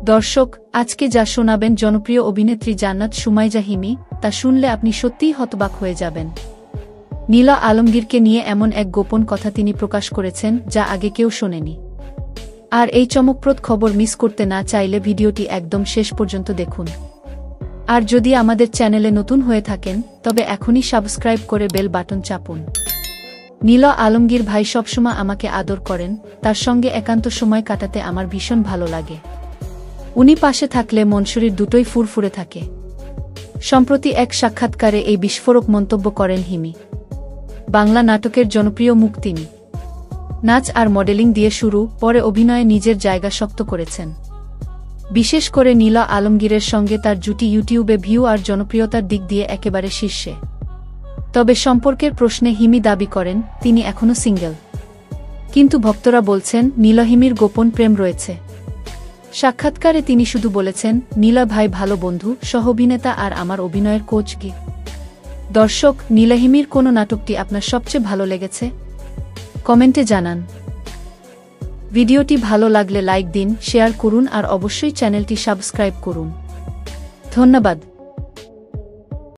দর্শক, আজকে যা শোনাবেন জনপ্রিয় অভিনেত্রী জান্নাত সুমাইজা হিমি, তা শুনলে আপনি সত্যিই হতবাক হয়ে যাবেন। নীলা আলমগীরকে নিয়ে এমন এক গোপন কথা তিনি প্রকাশ করেছেন যা আগে কেউ শোনেনি। আর এই চমকপ্রদ খবর মিস করতে না চাইলে ভিডিওটি একদম শেষ পর্যন্ত দেখুন। আর যদি আমাদের চ্যানেলে নতুন হয়ে থাকেন তবে এখনই সাবস্ক্রাইব করে বেল বাটন চাপুন। নীলা আলমগীর ভাই সবসময় আমাকে আদর করেন, তার সঙ্গে একান্ত সময় কাটাতে আমার ভীষণ ভালো লাগে। উনি পাশে থাকলে মন শরীর দুটোই ফুরফুরে থাকে। সম্প্রতি এক সাক্ষাৎকারে এই বিস্ফোরক মন্তব্য করেন হিমি। বাংলা নাটকের জনপ্রিয় মুখ তিনি। নাচ আর মডেলিং দিয়ে শুরু, পরে অভিনয়ে নিজের জায়গা শক্ত করেছেন। বিশেষ করে নীলা আলমগীরের সঙ্গে তার জুটি ইউটিউবে ভিউ আর জনপ্রিয়তার দিক দিয়ে একেবারে শীর্ষে। তবে সম্পর্কের প্রশ্নে হিমি দাবি করেন তিনি এখনও সিঙ্গেল। কিন্তু ভক্তরা বলছেন নীলা হিমির গোপন প্রেম রয়েছে। সাক্ষাৎকারে তিনি শুধু বলেছেন, নীলা ভাই ভালো বন্ধু, সহ-অভিনেতা আর আমার অভিনয়ের কোচ। কি দর্শক, নীলা হিমির কোন নাটকটি আপনার সবচেয়ে ভালো লেগেছে? কমেন্টে জানান। ভিডিওটি ভালো লাগলে লাইক দিন, শেয়ার করুন আর অবশ্যই চ্যানেলটি সাবস্ক্রাইব করুন। ধন্যবাদ।